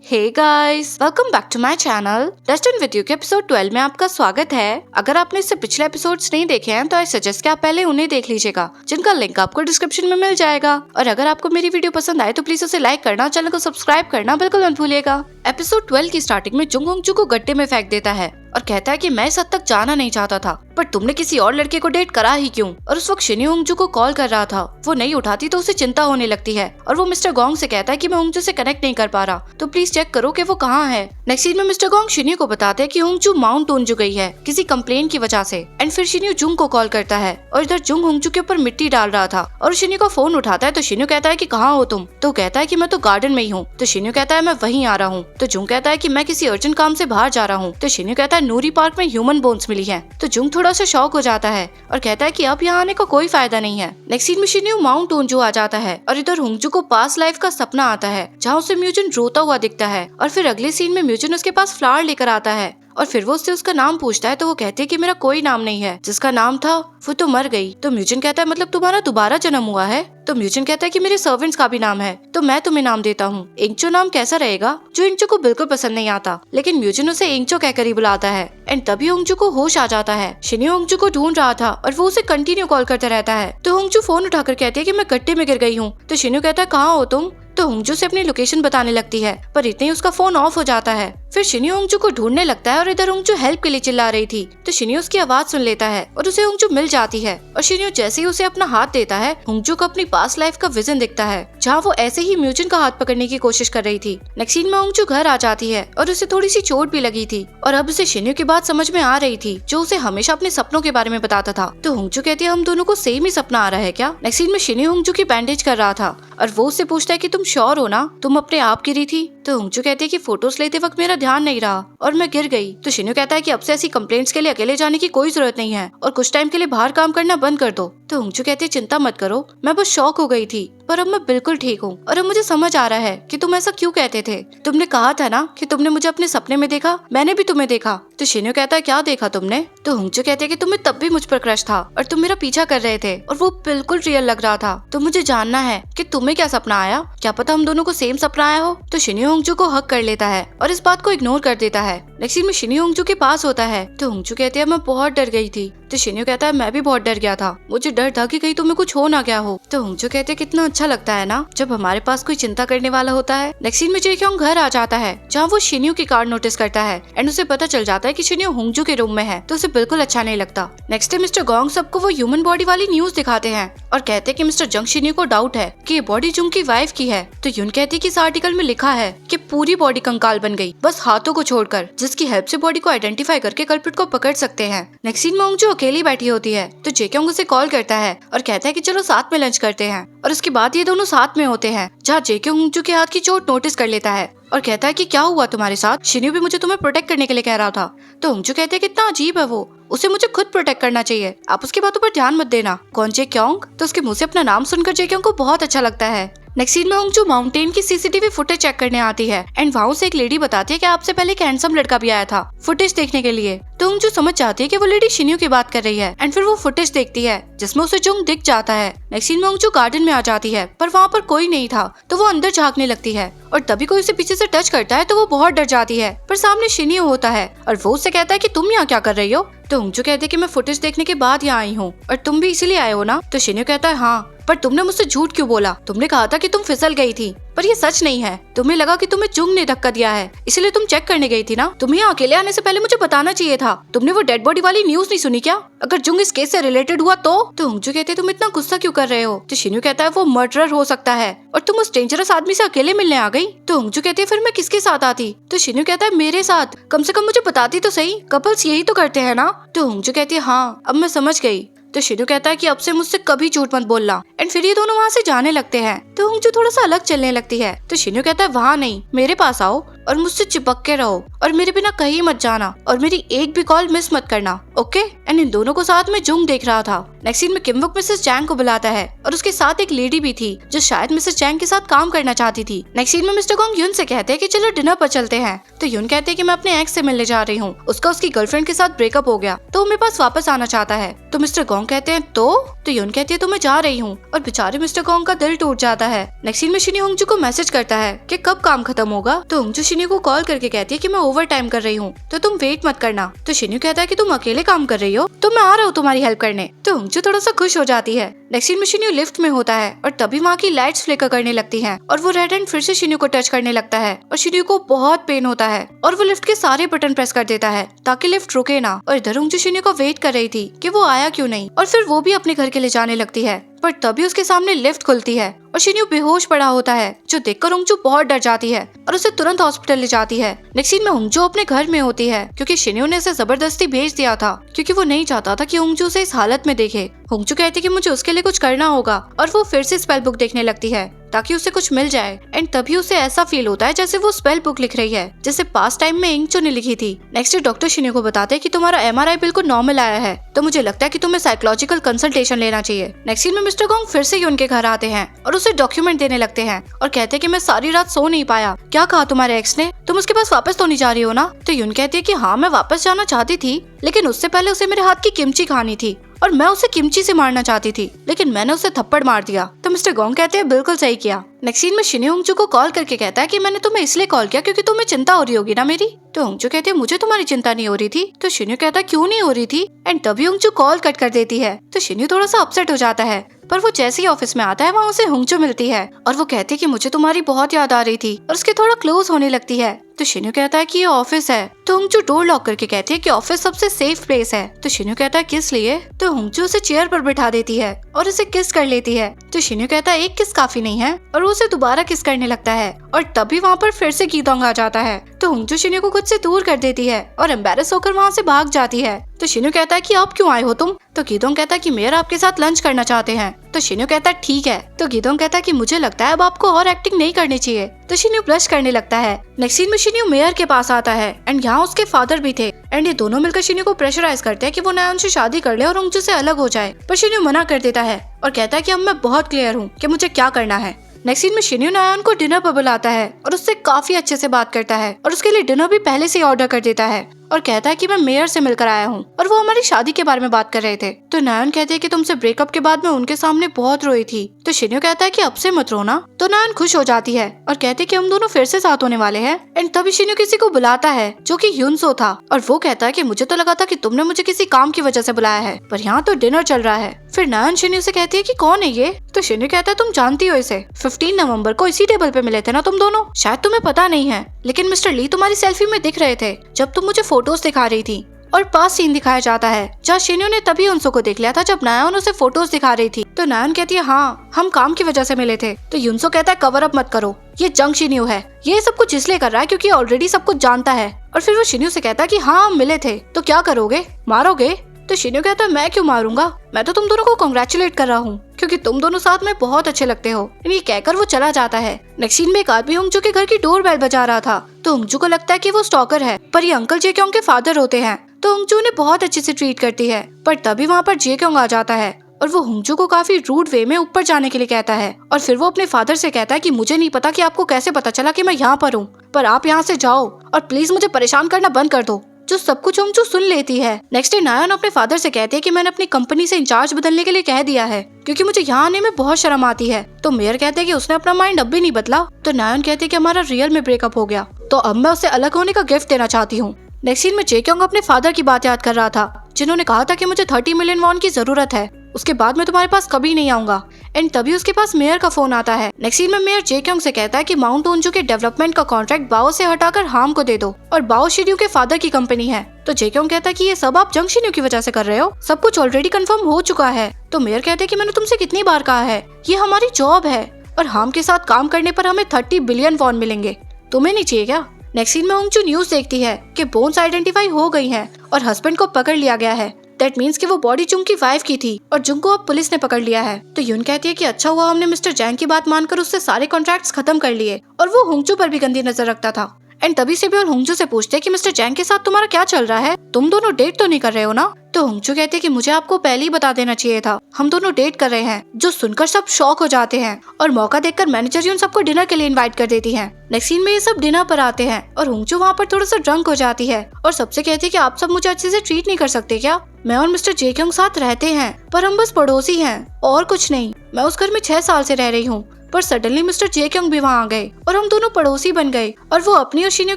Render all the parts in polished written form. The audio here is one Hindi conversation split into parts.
Hey guys, welcome back to my channel Dustin with you के एपिसोड 12 में आपका स्वागत है। अगर आपने इससे पिछले एपिसोड्स नहीं देखे हैं तो आई सजेस्ट कि आप पहले उन्हें देख लीजिएगा, जिनका लिंक आपको डिस्क्रिप्शन में मिल जाएगा। और अगर आपको मेरी वीडियो पसंद आए तो प्लीज उसे लाइक करना, चैनल को सब्सक्राइब करना बिल्कुल मत भूलिएगा। एपिसोड 12 की स्टार्टिंग में जुंग होंगजू को गड्ढे में फेंक देता है और कहता है कि मैं इस हद तक जाना नहीं चाहता था, पर तुमने किसी और लड़के को डेट करा ही क्यों। और उस वक्त शिनी होंगजू को कॉल कर रहा था, वो नहीं उठाती तो उसे चिंता होने लगती है और वो मिस्टर गोंग से कहता है कि मैं होंगजू से कनेक्ट नहीं कर पा रहा, तो प्लीज चेक करो कि वो कहाँ है। नेक्स्ट सीन में मिस्टर गोंग शिनी को बताते हैं कि होंगजू माउंट ओंजू गई है किसी कंप्लेन की वजह से। एंड फिर शिनी जुंग को कॉल करता है और इधर जुंग होंगजू के ऊपर मिट्टी डाल रहा था और शिनी को फोन उठाता है तो शिनी कहता है कि कहाँ हो तुम, तो कहता है कि मैं तो गार्डन में ही हूँ। तो शिनी कहता है मैं वहीं आ रहा हूँ। तो जुंग कहता है कि मैं किसी अर्जेंट काम से बाहर जा रहा हूँ। तो शिनी कहता है नूरी पार्क में ह्यूमन बोन्स मिली है। तो जुंग थोड़ा सा शॉक हो जाता है और कहता है कि अब यहाँ आने का कोई फायदा नहीं है। नेक्स्ट सीन में शिनी माउंट ओंजू आ जाता है और इधर होंगजू को पास्ट लाइफ का सपना आता है जहाँ उसे म्यूजिन रोता हुआ दिखता है। और फिर अगले सीन में म्यूजिन उसके पास फ्लावर लेकर आता है और फिर वो उससे उसका नाम पूछता है तो वो कहती है कि मेरा कोई नाम नहीं है, जिसका नाम था वो तो मर गई। तो म्यूजिन कहता है मतलब तुम्हारा दोबारा जन्म हुआ है। तो म्यूजिन कहता है कि मेरे सर्वेंट्स का भी नाम है, तो मैं तुम्हें नाम देता हूँ। इंचो नाम कैसा रहेगा, जो इंचो को बिल्कुल पसंद नहीं आता, लेकिन म्यूजिन उसे इंचो कहकर ही बुलाता है। एंड तभी होंगजू को होश आ जाता है। शिनी होंगजू को ढूंढ रहा था और वो उसे कंटिन्यू कॉल करता रहता है। तो होंगजू फोन उठाकर कहती है कि मैं गड्ढे में गिर गई हूँ। तो शिनी कहता है कहाँ हो तुम। तो होंगजू से अपनी लोकेशन बताने लगती है, पर इतने ही उसका फोन ऑफ हो जाता है। फिर शिनी होंगजू को ढूंढने लगता है और इधर होंगजू हेल्प के लिए चिल्ला रही थी। तो शिनी उसकी आवाज सुन लेता है और उसे होंगजू मिल जाती है। और शिनी जैसे ही उसे अपना हाथ देता है, होंगजू को अपनी पास्ट लाइफ का विजन दिखता है जहाँ वो ऐसे ही म्यूजिन का हाथ पकड़ने की कोशिश कर रही थी। नेक्स्ट सीन में होंगजू घर आ जाती है और उसे थोड़ी सी चोट भी लगी थी और अब उसे शिनी की बात समझ में आ रही थी, जो उसे हमेशा अपने सपनों के बारे में बताता था। तो होंगजू कहती है हम दोनों को सेम ही सपना आ रहा है क्या। नेक्स्ट सीन में शिनी होंगजू की बैंडेज कर रहा था और वो उससे पूछता है कि तुम श्योर हो ना, तुम अपने आप गिरी थी। तो होंगजू कहती है कि फोटोज लेते वक्त मेरा ध्यान नहीं रहा और मैं गिर गई। तो शिन्यू कहता है कि अब से ऐसी कंप्लेंट्स के लिए अकेले जाने की कोई जरूरत नहीं है और कुछ टाइम के लिए बाहर काम करना बंद कर दो। तो होंगजू कहती है चिंता मत करो, मैं बस शॉक हो गई थी, पर अब मैं बिल्कुल ठीक हूँ और अब मुझे समझ आ रहा है कि तुम ऐसा क्यों कहते थे। तुमने कहा था ना कि तुमने मुझे अपने सपने में देखा, मैंने भी तुम्हें देखा। तो शिन्यू कहता है क्या देखा तुमने। तो होंगजू कहते हैं कि तुम्हें तब भी मुझ पर क्रश था और तुम मेरा पीछा कर रहे थे और वो बिल्कुल रियल लग रहा था। तो मुझे जानना है कि तुम्हें क्या सपना आया, क्या पता हम दोनों को सेम सपना आया हो। तो शिन्यू होंगजू को हक कर लेता है और इस बात को इग्नोर कर देता है। नेक्स्ट सीन में शिन्यू होंगजू के पास होता है। तो होंगजू कहती है मैं बहुत डर गई थी। तो शिन्यू कहता है मैं भी बहुत डर गया था, मुझे डर था कि कहीं तुम्हें कुछ हो ना गया हो। तो होंगजू कहते हैं कितना अच्छा लगता है ना जब हमारे पास कोई चिंता करने वाला होता है। नेक्स्ट सीन में जेक्योंग घर आ जाता है जहाँ वो शिन्यू की कार्ड नोटिस करता है एंड उसे पता चल जाता है कि शिन्यू होंगजू के रूम में है, तो उसे बिल्कुल अच्छा नहीं लगता। नेक्स्ट डे मिस्टर गोंग सबको वो ह्यूमन बॉडी वाली न्यूज दिखाते हैं और कहते हैं कि मिस्टर जंग शिन्यू को डाउट है कि ये बॉडी जुंग की वाइफ की है। तो यून कहती है कि इस आर्टिकल में लिखा है कि पूरी बॉडी कंकाल बन गई, बस हाथों को छोड़कर, जिसकी हेल्प से बॉडी को आइडेंटिफाई करके कल्प्रिट को पकड़ सकते हैं। नेक्स्ट सीन में होंगजू अकेली बैठी होती है तो जेक्योंग उसे कॉल करता है और कहता है कि चलो साथ में लंच करते हैं। और उसके बाद ये दोनों साथ में होते हैं जहाँ जेक्योंग होंगजू के हाथ की चोट नोटिस कर लेता है और कहता है कि क्या हुआ तुम्हारे साथ, शिन्यू भी मुझे तुम्हें प्रोटेक्ट करने के लिए कह रहा था। तो होंगजू कहते हैं कितना अजीब है वो, उसे मुझे खुद प्रोटेक्ट करना चाहिए, आप उसकी बातों पर ध्यान मत देना। कौन जेक्योंग। तो उसके मुंह से अपना नाम सुनकर जेक्योंग को बहुत अच्छा लगता है। नेक्स्ट सीन में होंगजू माउंटेन की सीसीटीवी फुटेज चेक करने आती है एंड वहाँ से एक लेडी बताती है कि आपसे पहले एक हैंडसम लड़का भी आया था फुटेज देखने के लिए। तो होंगजू समझ जाती है कि वो लेडी शिन्यू की बात कर रही है एंड फिर वो फुटेज देखती है जिसमें उसे जुंग दिख जाता है। नेक्स्ट सीन में होंगजू गार्डन में आ जाती है पर वहाँ पर कोई नहीं था, तो वो अंदर झांकने लगती है और तभी कोई उसे पीछे से टच करता है तो वो बहुत डर जाती है, पर सामने शिन्यू होता है और वो उससे कहता है कि तुम यहाँ क्या कर रही हो। तो होंगजू कहते हैं कि मैं फुटेज देखने के बाद यहाँ आई हूँ और तुम भी इसीलिए आए हो ना। तो शिन्यू कहता है हाँ, पर तुमने मुझसे झूठ क्यों बोला, तुमने कहा था कि तुम फिसल गई थी, पर ये सच नहीं है, तुम्हें लगा कि तुम्हें जुंग ने धक्का दिया है इसलिए तुम चेक करने गई थी ना, तुम्हें यहाँ अकेले आने से पहले मुझे बताना चाहिए था। तुमने वो डेड बॉडी वाली न्यूज नहीं सुनी क्या, अगर जुंग इस केस से रिलेटेड हुआ तो होंगजू कहते तुम इतना गुस्सा क्यों कर रहे हो। तो शिन्यू कहता है वो मर्डरर हो सकता है और तुम उस डेंजरस आदमी से अकेले मिलने आ गई। तो होंगजू कहते फिर मैं किसके साथ आती। तो शिन्यू कहता है मेरे साथ, कम से कम मुझे बताती तो सही, कपल्स यही तो करते हैं ना। तो होंगजू कहती है हाँ अब मैं समझ गई। तो शिन्यू कहता है कि अब से मुझसे कभी झूठ मत बोलना एंड फिर ये दोनों वहाँ से जाने लगते हैं। तो होंगजू थोड़ा सा अलग चलने लगती है। तो शिन्यू कहता है वहाँ नहीं, मेरे पास आओ और मुझसे चिपक के रहो और मेरे बिना कहीं मत जाना और मेरी एक भी कॉल मिस मत करना, ओके। एंड इन दोनों को साथ में जुंग देख रहा था। नेक्स्ट सीन में किमवुक मिसेस चैंग को बुलाता है और उसके साथ एक लेडी भी थी जो शायद मिसेस चैंग के साथ काम करना चाहती थी। नेक्स्ट सीन में मिस्टर गोंग यून से कहते हैं कि चलो डिनर पर चलते हैं। तो यून कहते हैं कि मैं अपने एक्स से मिलने जा रही हूँ, उसका उसकी गर्लफ्रेंड के साथ ब्रेकअप हो गया तो वो मेरे पास वापस आना चाहता है। तो मिस्टर गोंग कहते हैं तो यून कहती है तो मैं जा रही हूँ और बेचारे मिस्टर गोंग का दिल टूट जाता है। नेक्स्ट सीन में शिनी होंगजू को मैसेज करता है कि कब काम खत्म होगा। तो होंगजू शिन्यू को कॉल करके कहती है कि मैं ओवर टाइम कर रही हूँ, तो तुम वेट मत करना। तो शिन्यू कहता है कि तुम अकेले काम कर रही हो, तो मैं आ रहा हूँ तुम्हारी हेल्प करने। तो होंगजू थोड़ा सा खुश हो जाती है। नेक्स्ट सीन में शिन्यू लिफ्ट में होता है और तभी वहाँ की लाइट्स फ्लिकर करने लगती हैं और वो रेड हैंड फिर से शिन्यू को टच करने लगता है और शिन्यू को बहुत पेन होता है और वो लिफ्ट के सारे बटन प्रेस कर देता है ताकि लिफ्ट रुके ना। और इधर होंगजू शिन्यू को वेट कर रही थी कि वो आया क्यों नहीं, और फिर वो भी अपने घर के लिए जाने लगती है। पर तभी उसके सामने लिफ्ट खुलती है और शिन्यू बेहोश पड़ा होता है, जो देखकर होंगजू बहुत डर जाती है और उसे तुरंत हॉस्पिटल ले जाती है। नेक्स्ट सीन में होंगजू अपने घर में होती है क्योंकि शिन्यू ने उसे जबरदस्ती भेज दिया था क्योंकि वो नहीं चाहता था कि होंगजू उसे इस हालत में देखे। होंगजू कहती है कि मुझे उसके लिए कुछ करना होगा और वो फिर से स्पेल बुक देखने लगती है ताकि उसे कुछ मिल जाए। एंड तभी उसे ऐसा फील होता है जैसे वो स्पेल बुक लिख रही है जैसे पास्ट टाइम में इंगचो ने लिखी थी। नेक्स्ट डे डॉक्टर शिन्यू को बताते हैं कि तुम्हारा MRI बिल्कुल नॉर्मल आया है, तो मुझे लगता है कि तुम्हें साइकोलॉजिकल कंसल्टेशन लेना चाहिए। नेक्स्ट सीन में मिस्टर गोंग फिर से उनके घर आते हैं और उसे डॉक्यूमेंट देने लगते हैं और कहते हैं कि मैं सारी रात सो नहीं पाया। क्या कहा तुम्हारे एक्स ने? तुम उसके पास वापस तो नहीं जा रही हो ना? तो यून कहती है कि हाँ मैं वापस जाना चाहती थी, लेकिन उससे पहले उसे मेरे हाथ की किमची खानी थी और मैं उसे किमची से मारना चाहती थी, लेकिन मैंने उसे थप्पड़ मार दिया। तो मिस्टर गोंग कहते हैं बिल्कुल सही किया। नेक्स्ट सीन में शिन्यू होंगजू को कॉल करके कहता है कि मैंने तुम्हें इसलिए कॉल किया क्योंकि तुम्हें चिंता हो रही होगी ना मेरी। तो होंगजू कहती है मुझे तुम्हारी चिंता नहीं हो रही थी। तो शिन्यू कहता है क्यों नहीं हो रही थी? एंड तभी होंगजू कॉल कट कर देती है। तो शिन्यू थोड़ा सा अपसेट हो जाता है, पर वो जैसे ही ऑफिस में आता है वहाँ उसे होंगजू मिलती है और वो कहती है कि मुझे तुम्हारी बहुत याद आ रही थी और उसके थोड़ा क्लोज होने लगती है। तो शिन्यू कहता है कि ये ऑफिस है। तो होंगजू डोर लॉक करके कहती है कि ऑफिस सबसे सेफ प्लेस है। तो शिन्यू कहता है किस लिए? तो होंगजू उसे चेयर पर बिठा देती है और उसे किस कर लेती है। तो शिन्यू कहता है एक किस काफी नहीं है और वो उसे दोबारा किस करने लगता है और तभी वहाँ पर फिर से गीदोंग आ जाता है। तो होंगजू शिन्यू को खुद से दूर कर देती है और एम्बैरेस होकर वहाँ से भाग जाती है। तो शिन्यू कहता है कि आप क्यों आए हो तुम? तो गीदोंग कहता है कि मेयर आपके साथ लंच करना चाहते हैं। तो शिन्यू कहता है ठीक है। तो गीदोंग कहता है कि मुझे लगता है अब आपको और एक्टिंग नहीं करनी चाहिए। तो शिन्यू ब्लश करने लगता है। नेक्स्ट सीन में शिन्यू मेयर के पास आता है एंड यहाँ उसके फादर भी थे एंड ये दोनों मिलकर शिन्यू को प्रेशराइज करते हैं कि वो नायोन से शादी कर ले और होंगजू से अलग हो जाए। पर शिन्यू मना कर देता है और कहता है कि अब मैं बहुत क्लियर हूँ कि मुझे क्या करना है। नेक्स्ट सीन में शिन्यू नायोन को डिनर पर बुलाता है और उससे काफी अच्छे से बात करता है और उसके लिए डिनर भी पहले से ऑर्डर कर देता है और कहता है कि मैं मेयर से मिलकर आया हूँ और वो हमारी शादी के बारे में बात कर रहे थे। तो नायोन कहते हैं कि तुमसे ब्रेकअप के बाद मैं उनके सामने बहुत रोई थी। तो शिन्यू कहता है कि अब से मत रोना। तो नायोन खुश हो जाती है और कहते हैं कि हम दोनों फिर से साथ होने वाले हैं। एंड तभी शिन्यू किसी को बुलाता है जो कि ह्यूनसो था और वो कहता है कि मुझे तो लगा था कि तुमने मुझे किसी काम की वजह से बुलाया है, पर यहाँ तो डिनर चल रहा है। फिर नायोन शिन्यू से कहती है कि कौन है ये? तो शिन्यू कहता है तुम जानती हो इसे, 15 नवंबर को इसी टेबल पे मिले थे ना तुम दोनों, शायद तुम्हें पता नहीं है, लेकिन मिस्टर ली तुम्हारी सेल्फी में दिख रहे थे जब तुम मुझे फोटोज दिखा रही थी। और पास सीन दिखाया जाता है जहाँ शिन्यू ने तभी उनसो को देख लिया था जब नायोन उसे फोटोज दिखा रही थी। तो नायोन कहती है हाँ हम काम की वजह से मिले थे। तो यूनसो कहता है कवर अप मत करो, ये जंग शिन्यू है, ये सब कुछ इसलिए कर रहा है क्योंकि ऑलरेडी सब कुछ जानता है। और फिर वो शिन्यू से कहता है कि हाँ हम मिले थे, तो क्या करोगे, मारोगे? तो शिन्यू कहता है मैं क्यों मारूंगा, मैं तो तुम दोनों को कांग्रेचुलेट कर रहा हूँ क्योंकि तुम दोनों साथ में बहुत अच्छे लगते हो। ये कहकर वो चला जाता है। नेक्स्ट सीन में एक आदमी होंगजू के घर की डोर बेल बजा रहा था। तो होंगजू को लगता है कि वो स्टॉकर है, पर ये अंकल जेक्योंग के फादर होते हैं। तो होंगजू उन्हें बहुत अच्छे से ट्रीट करती है, पर तभी वहाँ पर जेक्योंग आ जाता है और वो होंगजू को काफी रूड वे में ऊपर जाने के लिए कहता है। और फिर वो अपने फादर से कहता है कि मुझे नहीं पता कि आपको कैसे पता चला कि मैं यहाँ पर हूँ, पर आप यहाँ से जाओ और प्लीज मुझे परेशान करना बंद कर दो। जो सब कुछ होंगजू सुन लेती है। नेक्स्ट डे नायोन अपने फादर से कहते हैं कि मैंने अपनी कंपनी से इंचार्ज बदलने के लिए कह दिया है क्योंकि मुझे यहाँ आने में बहुत शर्म आती है। तो मेयर कहते हैं कि उसने अपना माइंड अब भी नहीं बदला। तो नायोन कहते हैं कि हमारा रियल में ब्रेकअप हो गया, तो अब मैं उसे अलग होने का गिफ्ट देना चाहती हूँ। नेक्स्ट सीन में जेक्योंग अपने फादर की बात याद कर रहा था जिन्होंने कहा था कि मुझे 30 मिलियन वॉन की जरूरत है, उसके बाद मैं तुम्हारे पास कभी नहीं आऊंगा। एंड तभी उसके पास मेयर का फोन आता है। नेक्स्ट सीन में मेयर जेक्योंग से कहता है कि माउंट ओंजू के डेवलपमेंट का कॉन्ट्रैक्ट बाओ से हटाकर हाम को दे दो और बाओ शिन्यू के फादर की कंपनी है। तो जेक्योंग कहता है कि ये सब आप जंग शिन्यू की वजह से कर रहे हो, सब कुछ ऑलरेडी कंफर्म हो चुका है। तो मेयर कहते हैं कि मैंने तुमसे कितनी बार कहा है, ये हमारी जॉब है और हाम के साथ काम करने पर हमें 30 बिलियन वॉन मिलेंगे, तुम्हें नहीं चाहिए क्या? नेक्स्ट सीन में होंगजू न्यूज देखती है कि बोन्स आइडेंटिफाई हो गई हैं और हस्बैंड को पकड़ लिया गया है। दैट मीन्स कि वो बॉडी जुंग की वाइफ की थी और जुंग को अब पुलिस ने पकड़ लिया है। तो यून कहती है कि अच्छा हुआ हमने मिस्टर जैंग की बात मानकर उससे सारे कॉन्ट्रैक्ट्स खत्म कर लिए, और वो होंगजू पर भी गंदी नजर रखता था। एंड तभी से भी और होंगजू से पूछते हैं कि मिस्टर जैंग के साथ तुम्हारा क्या चल रहा है, तुम दोनों डेट तो नहीं कर रहे हो ना? तो होंगजू कहते हैं कि मुझे आपको पहले ही बता देना चाहिए था, हम दोनों डेट कर रहे हैं। जो सुनकर सब शॉक हो जाते हैं और मौका देखकर मैनेजर उन सबको डिनर के लिए इनवाइट कर देती है। नेक्स्ट सीन में ये सब डिनर पर आते हैं और होंगजू वहाँ पर थोड़ा सा ड्रंक हो जाती है और सबसे कहती है कि आप सब मुझे अच्छे से ट्रीट नहीं कर सकते क्या? मैं और मिस्टर जेक्योंग साथ रहते हैं पर हम बस पड़ोसी हैं और कुछ नहीं। मैं उस घर में 6 साल से रह रही हूँ, पर सडनली मिस्टर जे क्योंग भी वहाँ आ गए और हम दोनों पड़ोसी बन गए और वो अपनी और शिन्यो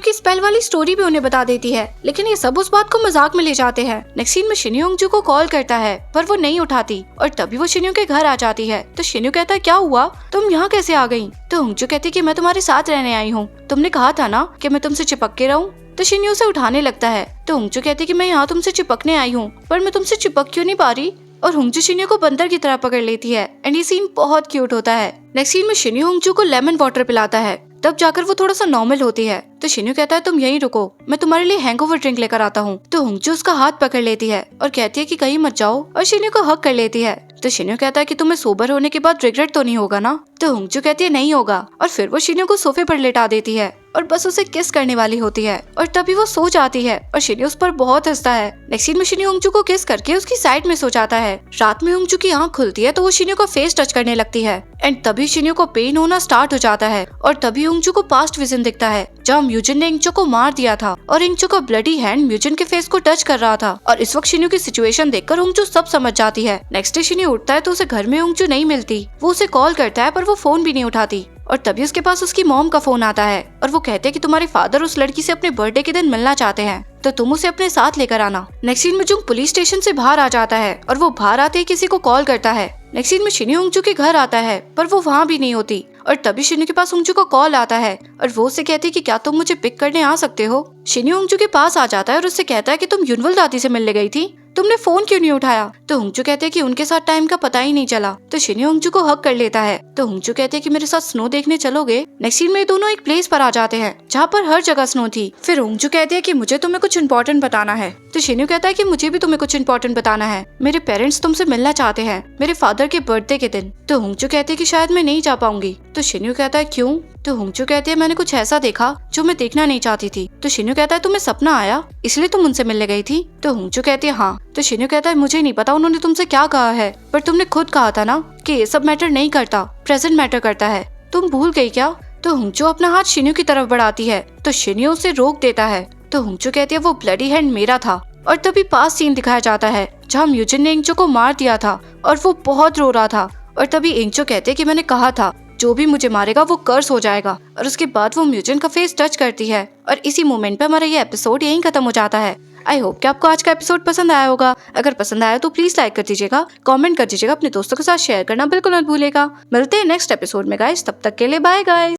की स्पेल वाली स्टोरी भी उन्हें बता देती है। लेकिन ये सब उस बात को मजाक में ले जाते हैं। नेक्स्ट सीन में शिन्यो होंगजू को कॉल करता है पर वो नहीं उठाती और तभी वो शिन्यो के घर आ जाती है। तो शिन्यो कहता है क्या हुआ, तुम यहाँ कैसे आ गई? तो होंगजू कहती कि मैं तुम्हारे साथ रहने आई हूँ, तुमने कहा था ना कि मैं तुमसे चिपक के रहूं। तो शिन्यो उसे उठाने लगता है। तो होंगजू कहती कि मैं यहाँ तुमसे चिपकने आई हूँ पर मैं तुमसे चिपक क्यों नहीं पा रही। और होंगजू शिन्यो को बंदर की तरह पकड़ लेती है एंड ये सीन बहुत क्यूट होता है। नेक्स्ट सीन में शिन्यो होंगजू को लेमन वाटर पिलाता है, तब जाकर वो थोड़ा सा नॉर्मल होती है। तो शिन्यो कहता है तुम यहीं रुको, मैं तुम्हारे लिए हैंगओवर ड्रिंक लेकर आता हूँ। तो होंगजू उसका हाथ पकड़ लेती है और कहती है कि कहीं मत जाओ और शिन्यो को हक कर लेती है। तो शिन्यो कहता है कि तुम्हें सोबर होने के बाद रिग्रेट तो नहीं होगा ना। तो होंगजू कहती है नहीं होगा और फिर वो शिन्यो को सोफे पर लेटा देती है और बस उसे किस करने वाली होती है और तभी वो सो जाती है और शिन्यो उस पर बहुत हंसता है। नेक्स्ट सीन में शिन्यो होंगजू को किस करके उसकी साइड में सो जाता है। रात में होंगजू की आंख खुलती है तो वो शिन्यो का फेस टच करने लगती है एंड तभी शिन्यो को पेन होना स्टार्ट हो जाता है और तभी होंगजू को पास्ट विजन दिखता है जहाँ म्यूजिन ने इंगचो को मार दिया था और इंगचो का ब्लडी हैंड म्यूजिन के फेस को टच कर रहा था। और इस वक्त शिन्यो की सिचुएशन देखकर होंगजू सब समझ जाती है। नेक्स्ट डे शिन्यो उठता है तो उसे घर में होंगजू नहीं मिलती। वो उसे कॉल करता है पर वो फोन भी नहीं उठाती और तभी उसके पास उसकी मॉम का फोन आता है और वो कहते हैं कि तुम्हारे फादर उस लड़की से अपने बर्थडे के दिन मिलना चाहते हैं तो तुम उसे अपने साथ लेकर आना। नेक्स्ट सीन में जुंग पुलिस स्टेशन से बाहर आ जाता है और वो बाहर आते ही किसी को कॉल करता है। नेक्स्ट सीन में शिन्यो होंगजू के घर आता है पर वो वहाँ भी नहीं होती और तभी शिन्यो के पास होंगजू का कॉल आता है और वो उसे कहती है कि क्या तुम मुझे पिक करने आ सकते हो। शिन्यो होंगजू के पास आ जाता है और उससे कहता है कि तुम युनवल दादी से मिलने गई थी, तुमने फोन क्यों नहीं उठाया। तो होंगजू कहते हैं कि उनके साथ टाइम का पता ही नहीं चला। तो शिन्यो होंगजू को हक कर लेता है। तो होंगजू कहते हैं कि मेरे साथ स्नो देखने चलोगे। नेक्स्ट सीन में दोनों एक प्लेस पर आ जाते हैं जहाँ पर हर जगह स्नो थी। फिर होंगजू कहते हैं कि मुझे तुम्हें कुछ इम्पोर्टेंट बताना है। तो शिन्यो कहता है कि मुझे भी तुम्हें कुछ इम्पोर्टेंट बताना है, मेरे पेरेंट्स तुमसे मिलना चाहते हैं मेरे फादर के बर्थडे के दिन। तो होंगजू कहते हैं कि शायद मैं नहीं जा पाऊंगी। तो शिन्यो कहता है क्यों। तो होंगजू कहते हैं मैंने कुछ ऐसा देखा जो मैं देखना नहीं चाहती थी। तो शिन्यो कहता है तुम्हें सपना आया इसलिए तुम उनसे मिलने गई थी। तो होंगजू कहती है हाँ। तो शिन्यो कहता है मुझे नहीं पता उन्होंने तुमसे क्या कहा है पर तुमने खुद कहा था ना कि ये सब मैटर नहीं करता, प्रेजेंट मैटर करता है, तुम भूल गई क्या। तो होंगजू अपना हाथ शिन्यो की तरफ बढ़ाती है तो शिन्यो उसे रोक देता है। तो होंगजू कहती है वो ब्लडी हैंड मेरा था। और तभी पास सीन दिखाया जाता है जहाँ म्यूजिन ने इंगचो को मार दिया था और वो बहुत रो रहा था। और तभी इंगचो कहते कि मैंने कहा था जो भी मुझे मारेगा वो कर्स हो जाएगा। और उसके बाद वो म्यूजिन का फेस टच करती है और इसी मोमेंट पे हमारा ये एपिसोड यहीं खत्म हो जाता है। आई होप कि आपको आज का एपिसोड पसंद आया होगा। अगर पसंद आया तो प्लीज लाइक कर दीजिएगा, कमेंट कर दीजिएगा, अपने दोस्तों के साथ शेयर करना बिल्कुल मत भूलिएगा। मिलते हैं नेक्स्ट एपिसोड में गाइस, तब तक के लिए बाय गाइस।